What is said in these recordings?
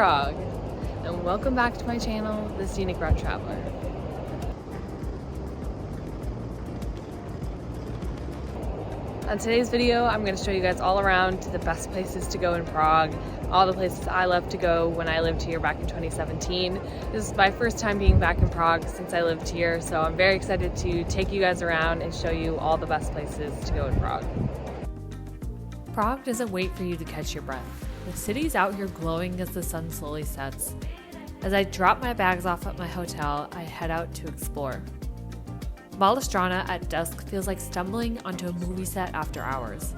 Prague, and welcome back to my channel, The Scenic Route Traveler. On today's video, I'm going to show you guys all around the best places to go in Prague, all the places I love to go when I lived here back in 2017. This is my first time being back in Prague since I lived here, so I'm very excited to take you guys around and show you all the best places to go in Prague. Prague doesn't wait for you to catch your breath. The city's out here glowing as the sun slowly sets. As I drop my bags off at my hotel, I head out to explore. Malá Strana at dusk feels like stumbling onto a movie set after hours.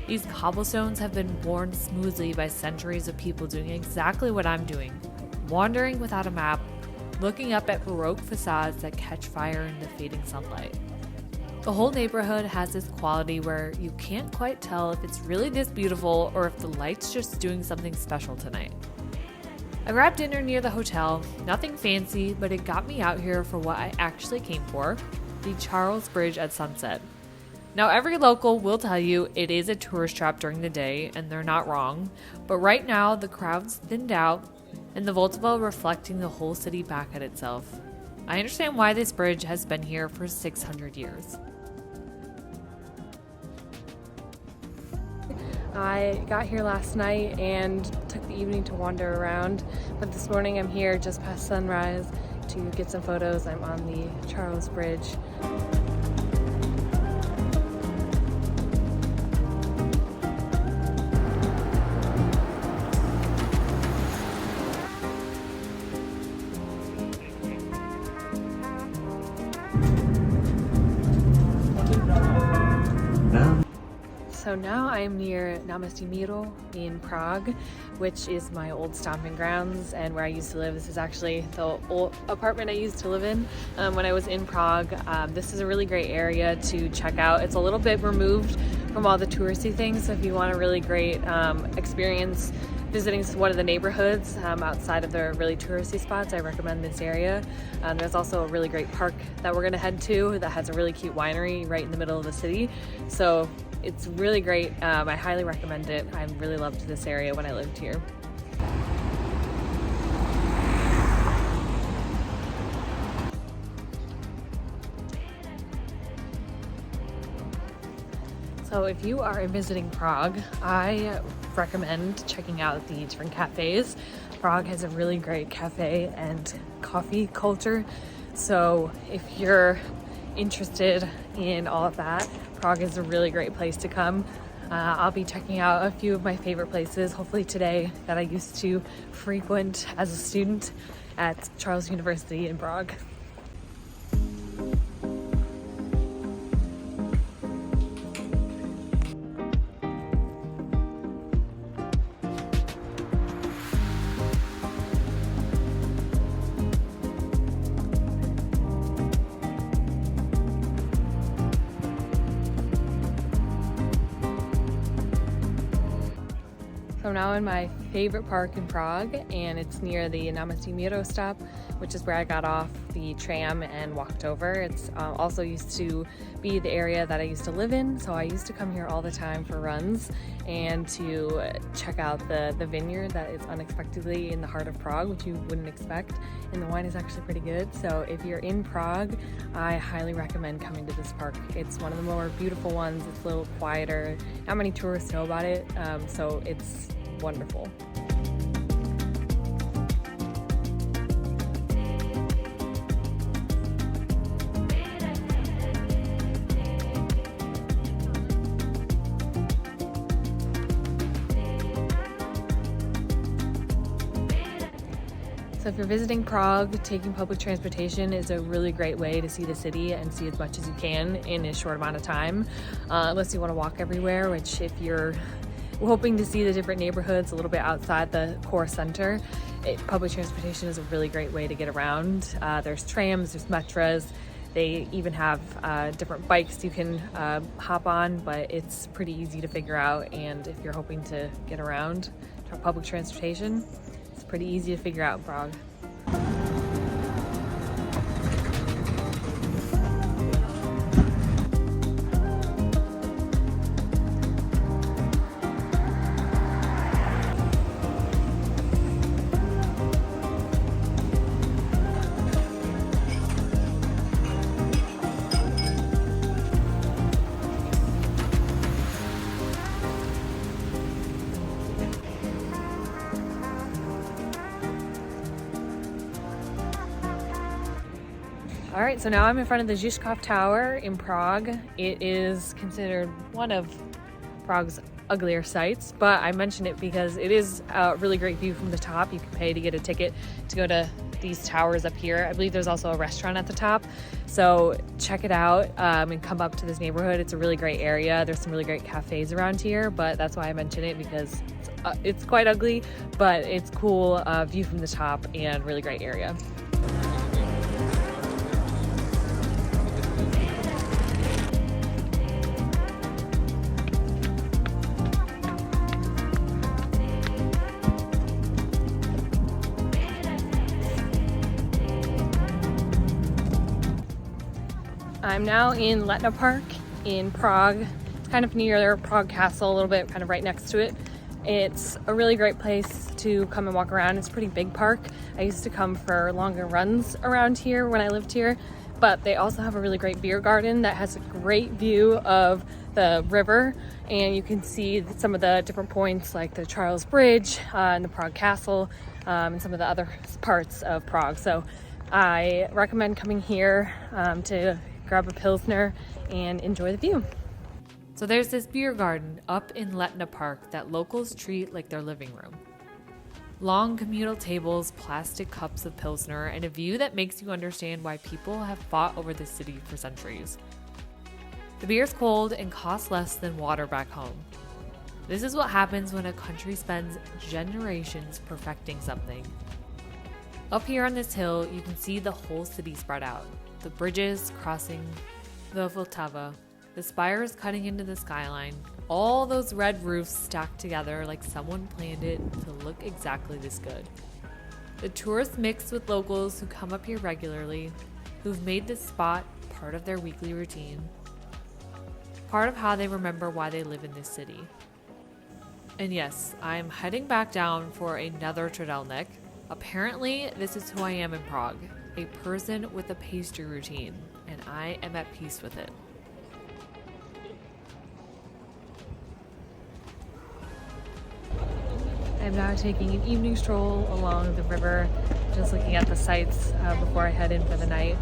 These cobblestones have been worn smoothly by centuries of people doing exactly what I'm doing, wandering without a map, looking up at Baroque facades that catch fire in the fading sunlight. The whole neighborhood has this quality where you can't quite tell if it's really this beautiful or if the light's just doing something special tonight. I grabbed dinner near the hotel, nothing fancy, but it got me out here for what I actually came for, the Charles Bridge at sunset. Now every local will tell you it is a tourist trap during the day, and they're not wrong, but right now the crowd's thinned out and the Voltava reflecting the whole city back at itself. I understand why this bridge has been here for 600 years. I got here last night and took the evening to wander around, but this morning I'm here just past sunrise to get some photos. I'm on the Charles Bridge. So now I'm near Náměstí Míru in Prague, which is my old stomping grounds and where I used to live. This is actually the old apartment I used to live in when I was in Prague. This is a really great area to check out. It's a little bit removed from all the touristy things, so if you want a really great experience visiting one of the neighborhoods outside of the really touristy spots, I recommend this area. There's also a really great park that we're gonna head to that has a really cute winery right in the middle of the city. So it's really great. I highly recommend it. I really loved this area when I lived here. So if you are visiting Prague, I recommend checking out the different cafes. Prague has a really great cafe and coffee culture. So if you're interested in all of that, Prague is a really great place to come. I'll be checking out a few of my favorite places, hopefully today, that I used to frequent as a student at Charles University in Prague. So I'm now in my favorite park in Prague, and it's near the Náměstí Míru stop, which is where I got off the tram and walked over. It's also used to be the area that I used to live in, so I used to come here all the time for runs and to check out the vineyard that is unexpectedly in the heart of Prague, which you wouldn't expect, and the wine is actually pretty good. So if you're in Prague, I highly recommend coming to this park. It's one of the more beautiful ones. It's a little quieter. Not many tourists know about it, so it's wonderful. So if you're visiting Prague, taking public transportation is a really great way to see the city and see as much as you can in a short amount of time, unless you want to walk everywhere, which if you're hoping to see the different neighborhoods a little bit outside the core center, public transportation is a really great way to get around. There's trams, there's metros, they even have different bikes you can hop on, but it's pretty easy to figure out, and if you're hoping to get around public transportation, it's pretty easy to figure out in Prague. All right, so now I'm in front of the Žižkov Tower in Prague. It is considered one of Prague's uglier sights, but I mention it because it is a really great view from the top. You can pay to get a ticket to go to these towers up here. I believe there's also a restaurant at the top, so check it out and come up to this neighborhood. It's a really great area. There's some really great cafes around here, but that's why I mention it, because it's quite ugly, but it's cool view from the top and really great area. I'm now in Letna Park in Prague. It's kind of near Prague Castle, a little bit, kind of right next to it. It's a really great place to come and walk around. It's a pretty big park. I used to come for longer runs around here when I lived here, but they also have a really great beer garden that has a great view of the river, and you can see some of the different points like the Charles Bridge and the Prague Castle and some of the other parts of Prague. So I recommend coming here to grab a Pilsner and enjoy the view. So there's this beer garden up in Letna Park that locals treat like their living room. Long communal tables, plastic cups of Pilsner, and a view that makes you understand why people have fought over this city for centuries. The beer's cold and costs less than water back home. This is what happens when a country spends generations perfecting something. Up here on this hill, you can see the whole city spread out. The bridges crossing the Vltava, the spires cutting into the skyline, all those red roofs stacked together like someone planned it to look exactly this good. The tourists mix with locals who come up here regularly, who've made this spot part of their weekly routine, part of how they remember why they live in this city. And yes, I'm heading back down for another Trdelník. Apparently, this is who I am in Prague. A person with a pastry routine, and I am at peace with it. I'm now taking an evening stroll along the river, just looking at the sights before I head in for the night.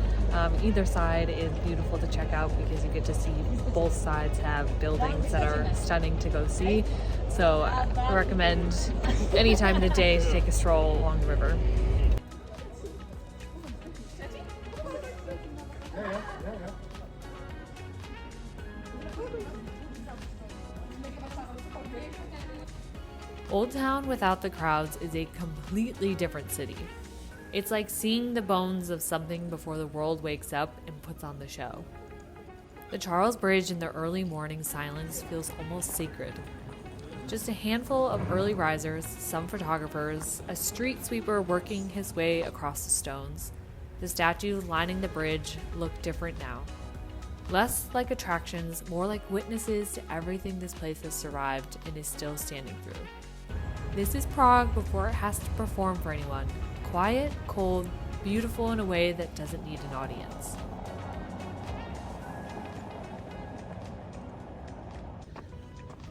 Either side is beautiful to check out because you get to see both sides have buildings that are stunning to go see. So I recommend any time of the day to take a stroll along the river. Old Town without the crowds is a completely different city. It's like seeing the bones of something before the world wakes up and puts on the show. The Charles Bridge in the early morning silence feels almost sacred. Just a handful of early risers, some photographers, a street sweeper working his way across the stones. The statues lining the bridge look different now. Less like attractions, more like witnesses to everything this place has survived and is still standing through. This is Prague before it has to perform for anyone. Quiet, cold, beautiful in a way that doesn't need an audience.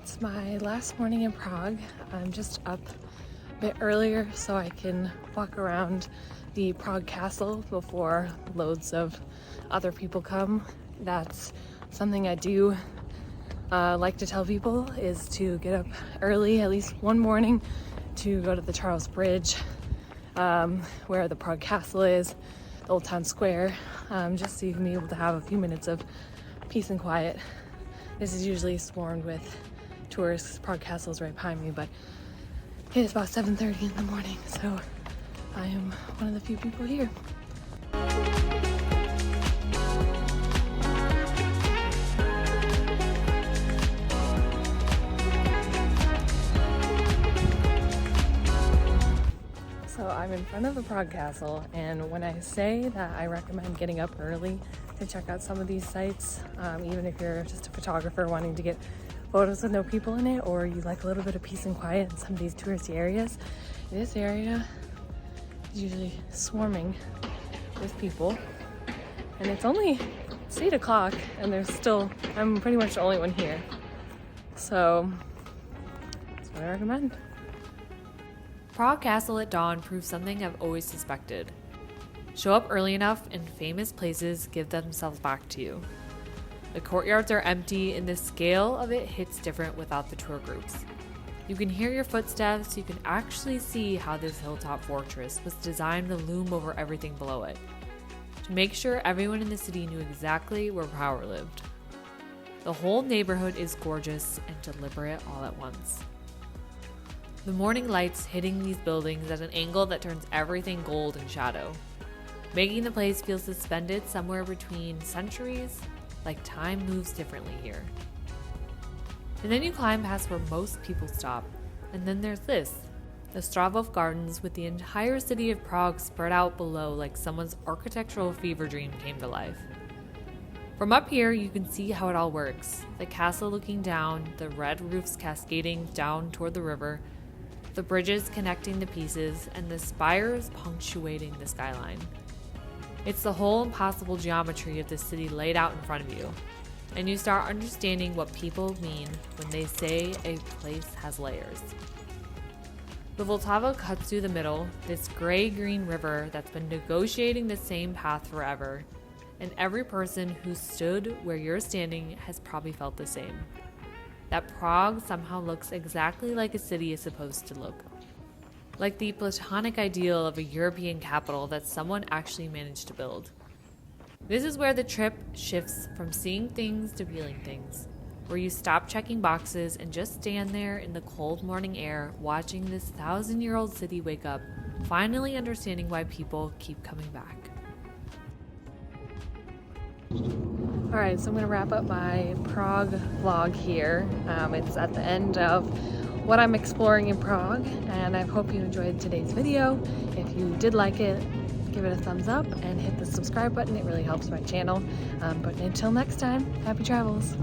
It's my last morning in Prague. I'm just up a bit earlier so I can walk around the Prague Castle before loads of other people come. That's something I do like to tell people, is to get up early at least one morning to go to the Charles Bridge, where the Prague Castle is, the Old Town Square, just so you can be able to have a few minutes of peace and quiet. This is usually swarmed with tourists. Prague Castle is right behind me, but it is about 7:30 in the morning, so I am one of the few people here. So I'm in front of the Prague Castle, and when I say that I recommend getting up early to check out some of these sites, even if you're just a photographer wanting to get photos with no people in it, or you like a little bit of peace and quiet in some of these touristy areas, this area is usually swarming with people. And it's 8 o'clock and I'm pretty much the only one here. So that's what I recommend. Prague Castle at dawn proves something I've always suspected. Show up early enough and famous places give themselves back to you. The courtyards are empty and the scale of it hits different without the tour groups. You can hear your footsteps, you can actually see how this hilltop fortress was designed to loom over everything below it, to make sure everyone in the city knew exactly where power lived. The whole neighborhood is gorgeous and deliberate all at once. The morning light's hitting these buildings at an angle that turns everything gold in shadow, making the place feel suspended somewhere between centuries, like time moves differently here. And then you climb past where most people stop, and then there's this, the Stravov Gardens, with the entire city of Prague spread out below like someone's architectural fever dream came to life. From up here, you can see how it all works. The castle looking down, the red roofs cascading down toward the river, the bridges connecting the pieces, and the spires punctuating the skyline. It's the whole impossible geometry of the city laid out in front of you, and you start understanding what people mean when they say a place has layers. The Vltava cuts through the middle, this gray-green river that's been negotiating the same path forever, and every person who stood where you're standing has probably felt the same. That Prague somehow looks exactly like a city is supposed to look. Like the platonic ideal of a European capital that someone actually managed to build. This is where the trip shifts from seeing things to feeling things, where you stop checking boxes and just stand there in the cold morning air watching this 1,000-year-old city wake up, finally understanding why people keep coming back. Alright, so I'm going to wrap up my Prague vlog here. It's at the end of what I'm exploring in Prague, and I hope you enjoyed today's video. If you did like it, give it a thumbs up and hit the subscribe button. It really helps my channel. But until next time, happy travels.